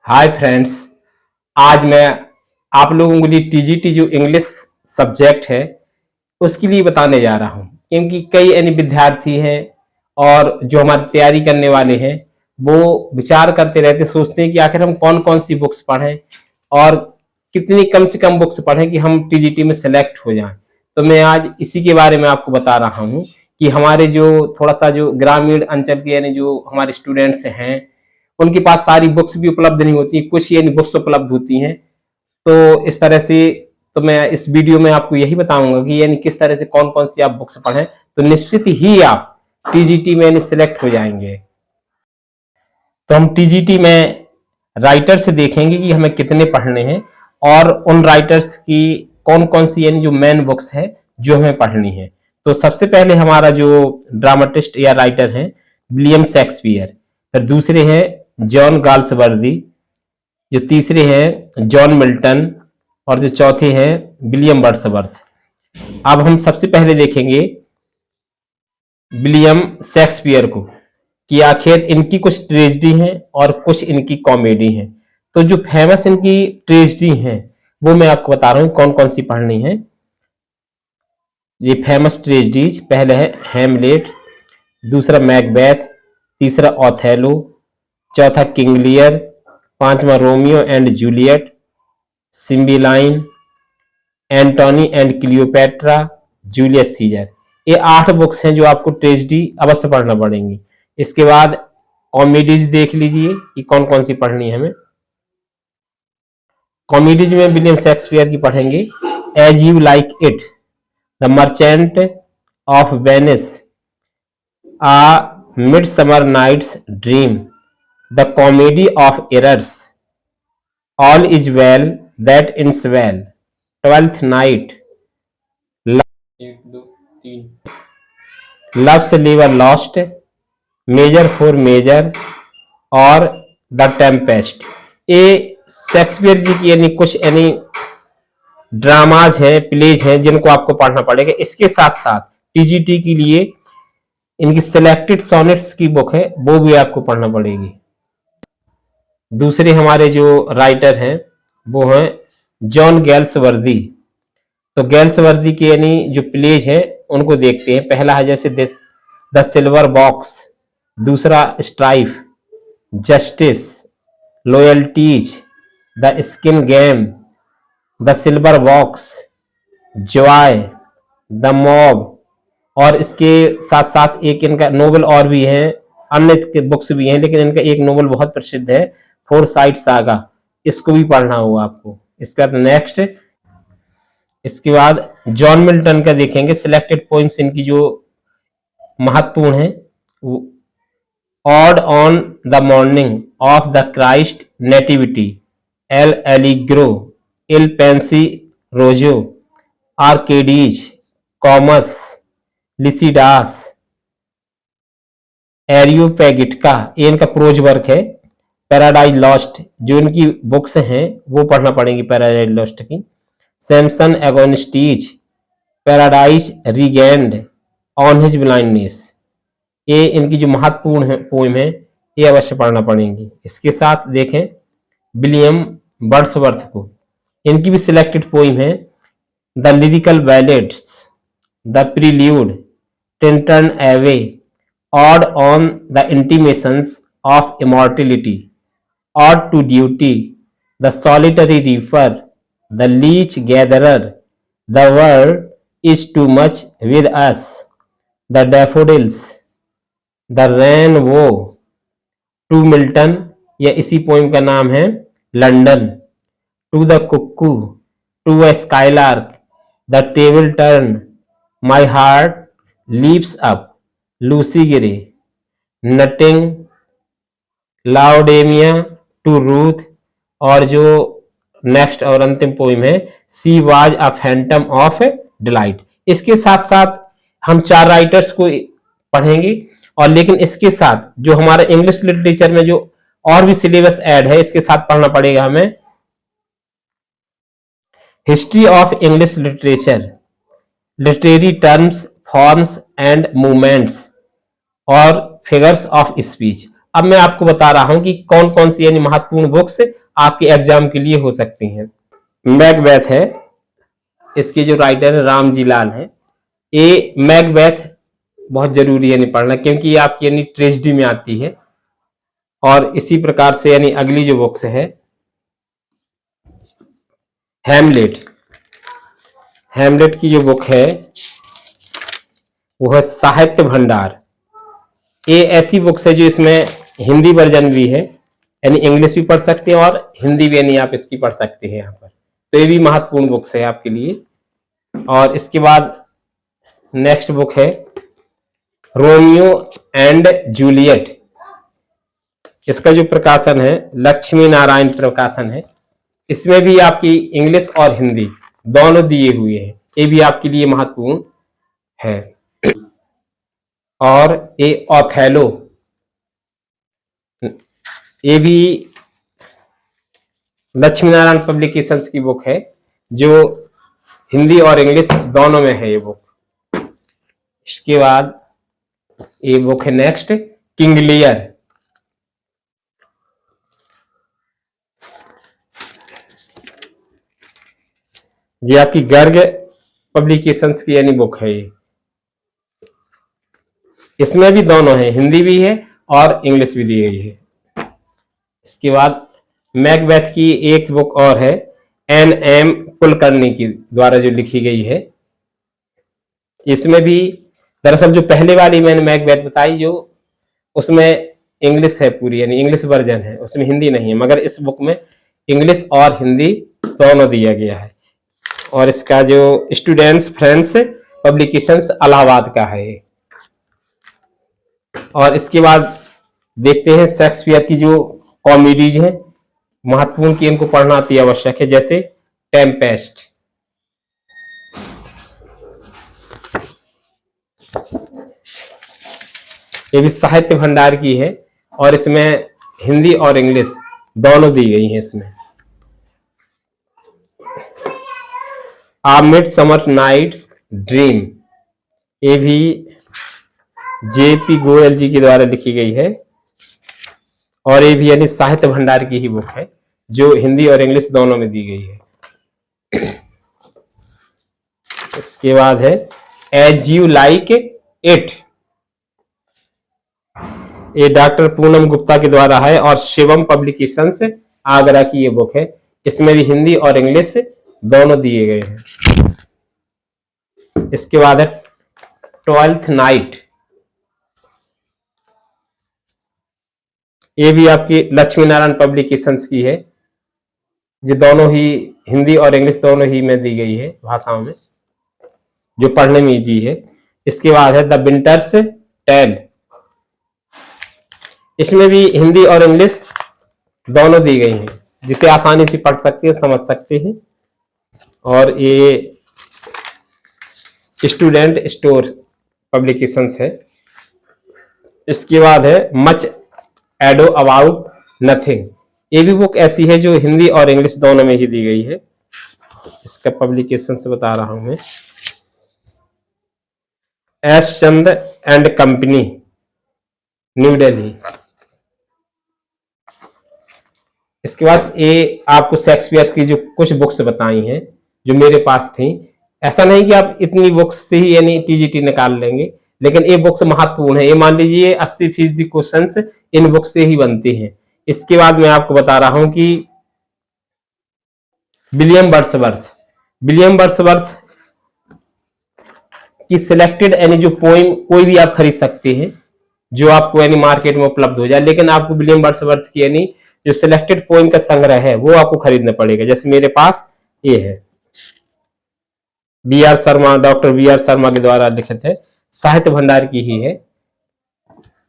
Hi friends. आज मैं आप लोगों के लिए टीजीटी जो इंग्लिश सब्जेक्ट है उसके लिए बताने जा रहा हूँ, क्योंकि कई अन्य विद्यार्थी हैं और जो हमारी तैयारी करने वाले हैं वो विचार करते रहते, सोचते हैं कि आखिर हम कौन कौन सी बुक्स पढ़ें और कितनी कम से कम बुक्स पढ़ें कि हम टीजीटी में सेलेक्ट हो जाएं। तो मैं आज इसी के बारे में आपको बता रहा हूँ कि हमारे जो थोड़ा सा जो ग्रामीण अंचल के यानी जो हमारे स्टूडेंट्स हैं उनके पास सारी बुक्स भी उपलब्ध नहीं होती, कुछ यानी बुक्स उपलब्ध होती हैं। तो इस तरह से तो मैं इस वीडियो में आपको यही बताऊंगा कि यानी किस तरह से कौन कौन सी आप बुक्स पढ़ें, तो निश्चित ही आप टीजीटी में यानी सिलेक्ट हो जाएंगे। तो हम टीजीटी में राइटर से देखेंगे कि हमें कितने पढ़ने हैं और उन राइटर्स की कौन कौन सी यानी जो मेन बुक्स है जो हमें पढ़नी है। तो सबसे पहले हमारा जो ड्रामाटिस्ट या राइटर है विलियम शेक्सपियर, फिर दूसरे हैं जॉन गाल्सवर्दी, जो तीसरे हैं जॉन मिल्टन और जो चौथे हैं विलियम वर्ड्सवर्थ। अब हम सबसे पहले देखेंगे विलियम शेक्सपियर को कि आखिर इनकी कुछ ट्रेजेडी हैं और कुछ इनकी कॉमेडी हैं। तो जो फेमस इनकी ट्रेजेडी हैं वो मैं आपको बता रहा हूं कौन कौन सी पढ़नी है। ये फेमस ट्रेजेडीज, पहले है हैमलेट, दूसरा मैकबेथ, तीसरा ओथेलो, चौथा किंग लियर, पांचवा Romeo and Juliet, Cymbeline, Antony and Cleopatra, Julius Caesar. ये 8 बुक्स हैं जो आपको ट्रेजेडी अवश्य पढ़ना पड़ेंगी। इसके बाद कॉमेडीज देख लीजिए कि कौन कौन सी पढ़नी है हमें। कॉमेडीज में विलियम शेक्सपियर की पढ़ेंगे as you like it, the merchant of Venice, a midsummer night's dream, the comedy of errors, all is well that ends well, twelfth night, love's लीवर लॉस्ट, मेजर फॉर मेजर और the tempest. ये Shakespeare ji की यानी कुछ यानी dramas है, pledge है जिनको आपको पढ़ना पड़ेगा। इसके साथ साथ टीजीटी के लिए इनकी सिलेक्टेड सोनेट्स की बुक है वो भी आपको पढ़ना पड़ेगी। दूसरे हमारे जो राइटर हैं वो हैं जॉन गैल्सवर्दी। तो गैल्सवर्दी के यानी जो प्लेज है उनको देखते हैं। पहला है जैसे द सिल्वर बॉक्स, दूसरा strife, justice, loyalties, the skin game, the silver box, Joy, the mob. और इसके साथ साथ एक इनका नोवेल और भी है, अन्य बुक्स भी हैं, लेकिन इनका एक नोवेल बहुत प्रसिद्ध है फोर साइड सागा, इसको भी पढ़ना होगा आपको। इसके बाद नेक्स्ट, इसके बाद जॉन मिल्टन का देखेंगे सिलेक्टेड पोइम्स इनकी जो महत्वपूर्ण है। Ode on the Morning of the Christ Nativity, L'Allegro, Il Penseroso, Arcades, Comus, Lycidas, Areopagitica, ये इनका प्रोज वर्क है। पैराडाइज लॉस्ट, जो इनकी बुक्स हैं वो पढ़ना पड़ेगी पैराडाइज लॉस्ट की। Samson Agonistes, paradise regained, on his blindness, ये इनकी जो महत्वपूर्ण पोइम है ये अवश्य पढ़ना पड़ेंगी। इसके साथ देखें विलियम वर्ड्सवर्थ को, इनकी भी सिलेक्टेड पोइम है the lyrical ballads, the prelude, Tintern Abbey, ode on the intimations of immortality, ode to duty, the solitary reaper, the leech gatherer, the world is too much with us, the daffodils, the rainbow, to Milton, या इसी पोइम का नाम है London, to the cuckoo, to a skylark, the table turn, my heart leaps up, Lucy Gray, nutting, Laodamia, to Ruth, और जो next और अंतिम पोइम है she was a Phantom of delight. इसके साथ साथ हम 4 राइटर्स को पढ़ेंगे, और लेकिन इसके साथ जो हमारा इंग्लिश लिटरेचर में जो और भी सिलेबस ऐड है इसके साथ पढ़ना पड़ेगा हमें history of English literature, literary terms, forms and movements और फिगर्स ऑफ स्पीच। अब मैं आपको बता रहा हूं कि कौन कौन सी यानी महत्वपूर्ण बुक्स आपके एग्जाम के लिए हो सकती हैं। मैकबेथ है, इसके जो राइटर है रामजी लाल है। ये मैकबेथ बहुत जरूरी है यानी पढ़ना, क्योंकि ये आपकी यानी ट्रेजेडी में आती है। और इसी प्रकार से यानी अगली जो बुक्स है हैमलेट। हैमलेट की जो बुक है वो है साहित्य भंडार। ये ऐसी बुक्स है जो इसमें हिंदी वर्जन भी है, यानी इंग्लिश भी पढ़ सकते हैं और हिंदी भी यानी आप इसकी पढ़ सकते हैं यहाँ पर। तो ये भी महत्वपूर्ण बुक्स है आपके लिए। और इसके बाद नेक्स्ट बुक है रोमियो एंड जूलियट। इसका जो प्रकाशन है लक्ष्मी नारायण प्रकाशन है। इसमें भी आपकी इंग्लिश और हिंदी दोनों दिए हुए हैं, ये भी आपके लिए महत्वपूर्ण है। और ये ओथेलो, ये भी लक्ष्मी नारायण पब्लिकेशंस की बुक है, जो हिंदी और इंग्लिश दोनों में है ये बुक। इसके बाद ये बुक है नेक्स्ट किंग लियर। ये आपकी गर्ग पब्लिकेशंस की यानी बुक है ये। इसमें भी दोनों है, हिंदी भी है और इंग्लिश भी दी गई है। इसके बाद मैकबेथ की एक बुक और है एन एम कुलकर्णी की द्वारा जो लिखी गई है। इसमें भी दरअसल जो पहले वाली मैंने मैकबेथ बताई जो उसमें इंग्लिश है पूरी, यानी इंग्लिश वर्जन है, उसमें हिंदी नहीं है, मगर इस बुक में इंग्लिश और हिंदी दोनों दिया गया है। और इसका जो स्टूडेंट्स फ्रेंड्स पब्लिकेशंस इलाहाबाद का है। और इसके बाद देखते हैं शेक्सपियर की जो कॉमेडीज हैं महत्वपूर्ण की, इनको पढ़ना अति आवश्यक है, जैसे टेम्पेस्ट। ये भी साहित्य भंडार की है और इसमें हिंदी और इंग्लिश दोनों दी गई हैं इसमें। आ मिडसमर नाइट्स ड्रीम, ये भी जेपी गोयल जी के द्वारा लिखी गई है और ये भी यानी साहित्य भंडार की ही बुक है, जो हिंदी और इंग्लिश दोनों में दी गई है। इसके बाद है एज यू लाइक इट, ये डॉक्टर पूनम गुप्ता के द्वारा है और शिवम पब्लिकेशंस आगरा की ये बुक है। इसमें भी हिंदी और इंग्लिश दोनों दिए गए हैं। इसके बाद है ट्वेल्थ नाइट, ये भी आपकी लक्ष्मी नारायण पब्लिकेशंस की है, ये दोनों ही हिंदी और इंग्लिश दोनों ही में दी गई है भाषाओं में, जो पढ़ने में इजी है। इसके बाद है द विंटर्स टेल, इसमें भी हिंदी और इंग्लिश दोनों दी गई हैं, जिसे आसानी से पढ़ सकते हैं, समझ सकते हैं। और ये स्टूडेंट स्टोर पब्लिकेशंस है। इसके बाद है मच एडो अबाउट नथिंग, ये भी बुक ऐसी है जो हिंदी और इंग्लिश दोनों में ही दी गई है। इसका पब्लिकेशन से बता रहा हूं मैं, S Chand and company, new Delhi. इसके बाद ये आपको शेक्सपियर की जो कुछ बुक्स बताई हैं जो मेरे पास थी, ऐसा नहीं कि आप इतनी बुक्स से ही यानी टीजीटी निकाल लेंगे, लेकिन ये बुक्स महत्वपूर्ण है। ये मान लीजिए 80% क्वेश्चंस इन बुक्स से ही बनते हैं। इसके बाद मैं आपको बता रहा हूं कि विलियम वर्ड्सवर्थ की सिलेक्टेड यानी जो पोइम कोई भी आप खरीद सकते हैं जो आपको यानी मार्केट में उपलब्ध हो जाए, लेकिन आपको विलियम वर्ड्सवर्थ की यानी जो सिलेक्टेड पोइम का संग्रह है वो आपको खरीदना पड़ेगा। जैसे मेरे पास ये है, B R Sharma, doctor B R Sharma के द्वारा लिखित है, साहित्य भंडार की ही है।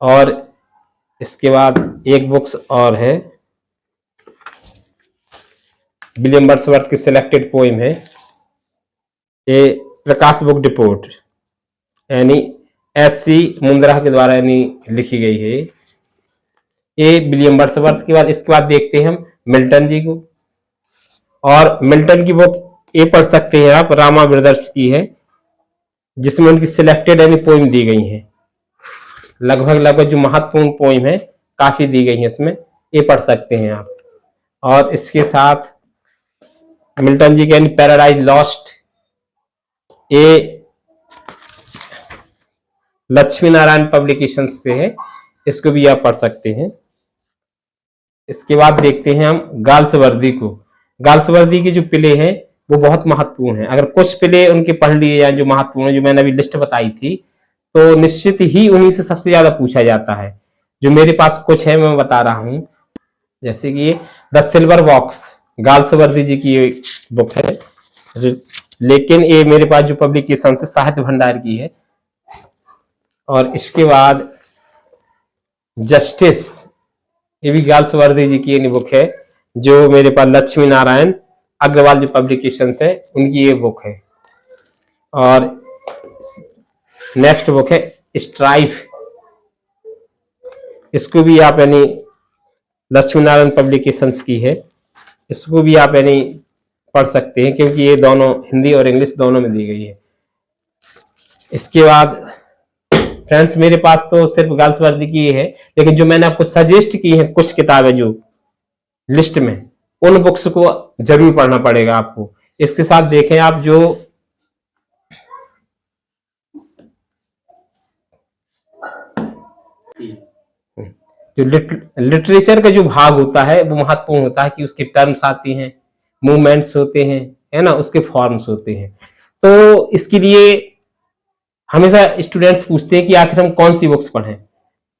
और इसके बाद एक बुक्स और है विलियम वर्ड्सवर्थ की सिलेक्टेड पोइम है, ये प्रकाश बुक डिपोट यानी एस.सी. मुंद्रा के द्वारा यानी लिखी गई है ये विलियम वर्ड्सवर्थ। के बाद इसके बाद देखते हैं हम मिल्टन जी को, और मिल्टन की बुक ये पढ़ सकते हैं आप, रामा ब्रदर्स की है, जिसमें उनकी सिलेक्टेड यानी पोइम दी गई है। लगभग जो महत्वपूर्ण पोइम है काफी दी गई हैं इसमें, ये पढ़ सकते हैं आप। और इसके साथ मिल्टन जी के पैराडाइज लॉस्ट, ये लक्ष्मी नारायण पब्लिकेशन से है, इसको भी आप पढ़ सकते हैं। इसके बाद देखते हैं हम गाल्सवर्दी को। गाल्सवर्दी के जो प्ले हैं वो बहुत महत्वपूर्ण है। अगर कुछ प्ले उनके पढ़ लिए जाए जो महत्वपूर्ण है, जो मैंने अभी लिस्ट बताई थी, तो निश्चित ही उन्हीं से सबसे ज्यादा पूछा जाता है। जो मेरे पास कुछ है मैं बता रहा हूं, जैसे कि द सिल्वर बॉक्स गाल्सवर्दी जी की बुक है, लेकिन ये मेरे पास जो पब्लिकेशन से साहित्य भंडार की है। और इसके बाद जस्टिस, ये भी गाल्सवर्दी जी की बुक है, जो मेरे पास लक्ष्मी नारायण अग्रवाल जो पब्लिकेशन है उनकी ये बुक है। और नेक्स्ट बुक है स्ट्राइफ, इसको भी आप यानी लक्ष्मी नारायण पब्लिकेशंस की है, इसको भी आप यानी पढ़ सकते हैं, क्योंकि ये दोनों हिंदी और इंग्लिश दोनों में दी गई है। इसके बाद फ्रेंड्स मेरे पास तो सिर्फ गाल्सवर्दी की है, लेकिन जो मैंने आपको सजेस्ट की है कुछ किताबें जो लिस्ट में, उन बुक्स को जरूर पढ़ना पड़ेगा आपको। इसके साथ देखें आप जो लिटरेचर का जो भाग होता है वो महत्वपूर्ण होता है कि उसके टर्म्स आती हैं, मूवमेंट्स होते हैं, है ना, उसके फॉर्म्स होते हैं। तो इसके लिए हमेशा स्टूडेंट्स पूछते हैं कि आखिर हम कौन सी बुक्स पढ़ें।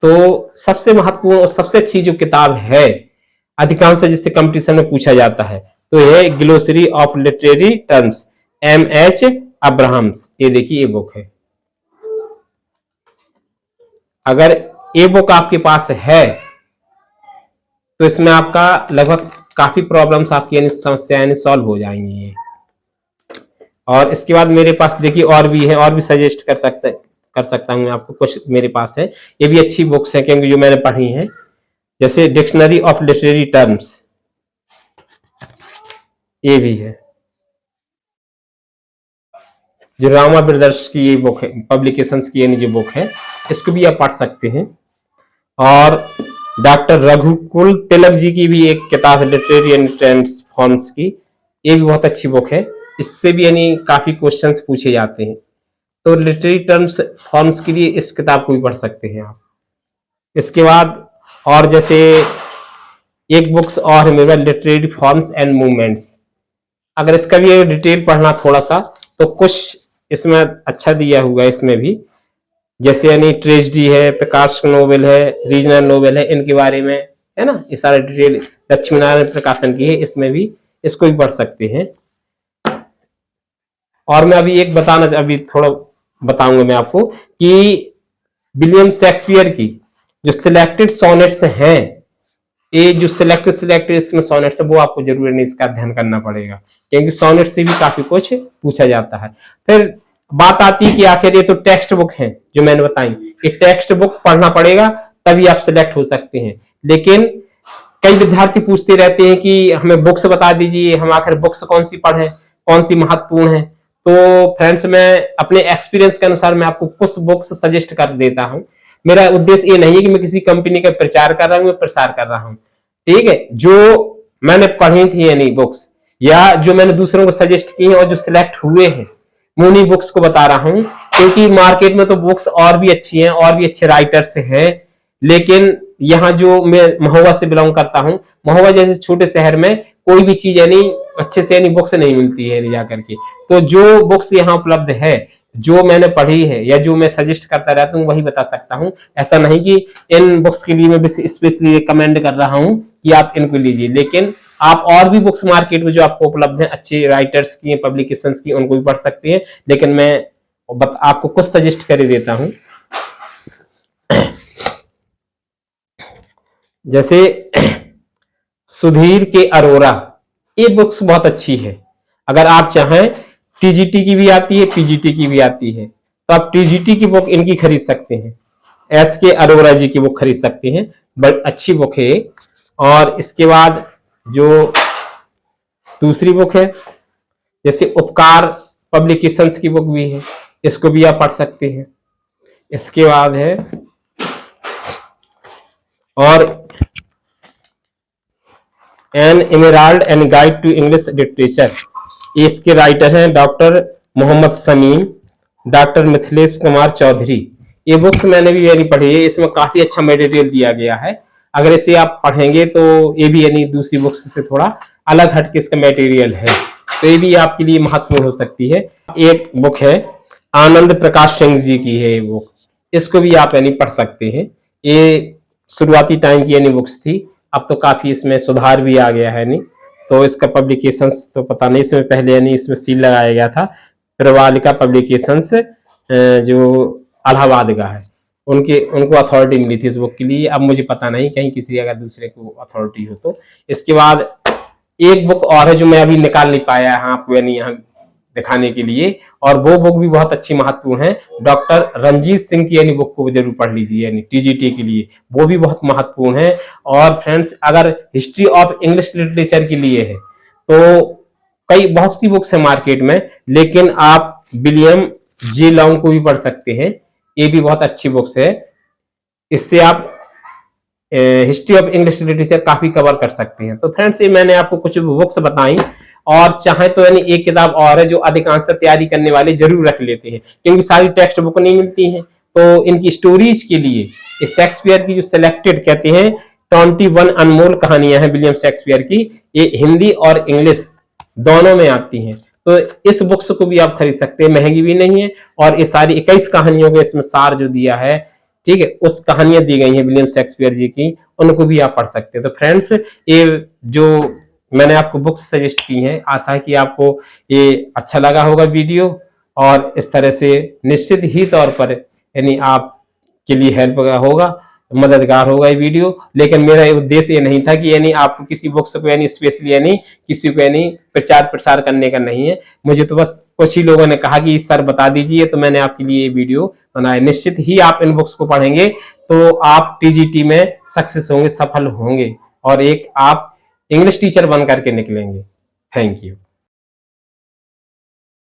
तो सबसे महत्वपूर्ण और सबसे अच्छी जो किताब है, अधिकांश जिससे कंपटीशन में पूछा जाता है, तो यह glossary of literary terms, M.H. Abrams. ये देखिए ये बुक है। अगर ये बुक आपके पास है तो इसमें आपका लगभग काफी प्रॉब्लम्स आपकी यानी समस्याएं सॉल्व हो जाएंगी। और इसके बाद मेरे पास देखिए और भी है, और भी सजेस्ट कर सकता हूँ मैं आपको, कुछ मेरे पास है, ये भी अच्छी बुक्स हैं क्योंकि जो मैंने पढ़ी हैं, जैसे डिक्शनरी ऑफ लिटरेरी टर्म्स, ये भी है, जो रामा ब्रदर्स की ये बुक है, पब्लिकेशंस की यानी जो बुक है, इसको भी आप पढ़ सकते हैं। और डॉक्टर रघुकुल तिलक जी की भी एक किताब है लिटरेरी एंड ट्रेंड्स फॉर्म्स की, ये भी बहुत अच्छी बुक है, इससे भी यानी काफी क्वेश्चंस पूछे जाते हैं। तो लिटरेरी टर्म्स फॉर्म्स के लिए इस किताब को भी पढ़ सकते हैं आप। इसके बाद और जैसे एक बुक्स और है मेरे पास, लिटरेरी फॉर्म्स एंड मूवमेंट्स। अगर इसका भी डिटेल पढ़ना थोड़ा सा, तो कुछ इसमें अच्छा दिया हुआ है इसमें भी, जैसे यानी ट्रेजेडी है, प्रकाश नोवेल है, रीजनल नोवेल है, इनके बारे में, है ना, ये सारे डिटेल लक्ष्मी नारायण प्रकाशन की है, इसमें भी इसको भी पढ़ सकते हैं। और मैं अभी एक अभी थोड़ा बताऊंगा मैं आपको कि विलियम शेक्सपियर की जो सिलेक्टेड सोनेट्स हैं, ये जो सिलेक्टेड इसमें सोनेट्स है, वो आपको जरूर नहीं इसका अध्ययन करना पड़ेगा, क्योंकि सोनेट से भी काफी कुछ पूछा जाता है। फिर बात आती है कि आखिर ये तो टेक्स्ट बुक है जो मैंने बताई, ये टेक्स्ट बुक पढ़ना पड़ेगा तभी आप सिलेक्ट हो सकते हैं। लेकिन कई विद्यार्थी पूछते रहते हैं कि हमें बुक्स बता दीजिए, हम आखिर बुक्स कौन सी पढ़ें, कौन सी महत्वपूर्ण है। तो फ्रेंड्स मैं अपने एक्सपीरियंस के अनुसार मैं आपको कुछ बुक्स सजेस्ट कर देता हूं। मेरा उद्देश्य ये नहीं है कि मैं किसी कंपनी का प्रचार कर रहा हूं, मैं प्रसार कर रहा हूं, ठीक है। जो मैंने पढ़ी थी यानी बुक्स, या जो मैंने दूसरों को सजेस्ट की है और जो सिलेक्ट हुए हैं, मैं उन्हीं बुक्स को बता रहा हूं, क्योंकि मार्केट में तो बुक्स और भी अच्छी हैं, और भी अच्छे राइटर्स हैं, लेकिन यहाँ जो मैं महोबा से बिलोंग करता हूँ, महोबा जैसे छोटे शहर में कोई भी चीज यानी अच्छे से यानी बुक्स नहीं मिलती है जाकर के। तो जो बुक्स यहाँ उपलब्ध है, जो मैंने पढ़ी है या जो मैं सजेस्ट करता रहता हूँ, वही बता सकता हूँ। ऐसा नहीं कि इन बुक्स के लिए मैं स्पेशली रिकमेंड कर रहा हूँ कि आप इनको लीजिए, लेकिन आप और भी बुक्स मार्केट में जो आपको उपलब्ध है, अच्छे राइटर्स की, पब्लिकेशंस की, उनको भी पढ़ सकते हैं। लेकिन मैं आपको कुछ सजेस्ट कर देता हूँ। जैसे सुधीर के अरोरा, ये बुक्स बहुत अच्छी है। अगर आप चाहें, टीजीटी की भी आती है, पीजीटी की भी आती है, तो आप टीजीटी की बुक इनकी खरीद सकते हैं, एस के अरोरा जी की बुक खरीद सकते हैं, बड़ी अच्छी बुक है। और इसके बाद जो दूसरी बुक है, जैसे उपकार पब्लिकेशंस की बुक भी है, इसको भी आप पढ़ सकते हैं। इसके बाद है और an Emerald and guide to English literature, इसके राइटर हैं डॉक्टर मोहम्मद शमीम, डॉक्टर मिथिलेश कुमार चौधरी। ये बुक्स मैंने भी यानी पढ़ी है, इसमें काफी अच्छा मटेरियल दिया गया है। अगर इसे आप पढ़ेंगे तो ये भी यानी दूसरी बुक्स से थोड़ा अलग हट के इसका मटेरियल है, तो ये भी आपके लिए महत्वपूर्ण हो सकती है। एक बुक है आनंद प्रकाश सिंह जी की है ये बुक, इसको भी आप यानी पढ़ सकते हैं। ये शुरुआती टाइम की यानी बुक्स थी, अब तो काफी इसमें सुधार भी आ गया है नहीं, तो इसका पब्लिकेशंस तो पता नहीं, इसमें पहले यानी इसमें सील लगाया गया था। प्रवालिका पब्लिकेशंस जो इलाहाबाद का है, उनको अथॉरिटी मिली थी इस बुक के लिए। अब मुझे पता नहीं कहीं किसी अगर दूसरे को अथॉरिटी हो तो। इसके बाद एक बुक और है जो मैं अभी निकाल नहीं पाया है आपको यानी यहाँ दिखाने के लिए, और वो बुक भी बहुत अच्छी महत्वपूर्ण है। डॉक्टर रंजीत सिंह की यानी बुक को जरूर पढ़ लीजिए यानी टीजीटी के लिए, वो भी बहुत महत्वपूर्ण है। और फ्रेंड्स अगर हिस्ट्री ऑफ इंग्लिश लिटरेचर के लिए है तो कई बहुत सी बुक्स है मार्केट में, लेकिन आप विलियम जे लॉन्ग को भी पढ़ सकते हैं, ये भी बहुत अच्छी बुक्स है। इससे आप हिस्ट्री ऑफ इंग्लिश लिटरेचर काफी कवर कर सकते हैं। तो फ्रेंड्स ये मैंने आपको कुछ बुक्स बताई, और चाहे तो यानी एक किताब और है जो अधिकांशतः तैयारी करने वाले जरूर रख लेते हैं, क्योंकि सारी टेक्स्ट बुक नहीं मिलती हैं, तो इनकी स्टोरीज के लिए शेक्सपियर की जो सिलेक्टेड कहते हैं 21 अनमोल कहानियां हैं विलियम शेक्सपियर की, ये हिंदी और इंग्लिश दोनों में आती हैं। तो इस बुक्स को भी आप खरीद सकते हैं, महंगी भी नहीं है, और ये सारी 21 कहानियों के इसमें सार जो दिया है, ठीक है, उस कहानियां दी गई हैं विलियम शेक्सपियर जी की, उनको भी आप पढ़ सकते हैं। तो फ्रेंड्स ये जो मैंने आपको बुक्स सजेस्ट की हैं, आशा है कि आपको ये अच्छा लगा होगा वीडियो, और इस तरह से निश्चित ही तौर पर यानी आपके लिए हेल्प होगा, मददगार होगा ये वीडियो। लेकिन मेरा उद्देश्य ये नहीं था कि यानी आपको किसी बुक्स को यानी स्पेशली यानी किसी को यानी प्रचार प्रसार करने का नहीं है। मुझे तो बस कुछ ही लोगों ने कहा कि सर बता दीजिए, तो मैंने आपके लिए ये वीडियो बनाया। निश्चित ही आप इन बुक्स को पढ़ेंगे तो आप टीजीटी में सक्सेस होंगे, सफल होंगे, और एक आप इंग्लिश टीचर बन करके निकलेंगे। Thank you.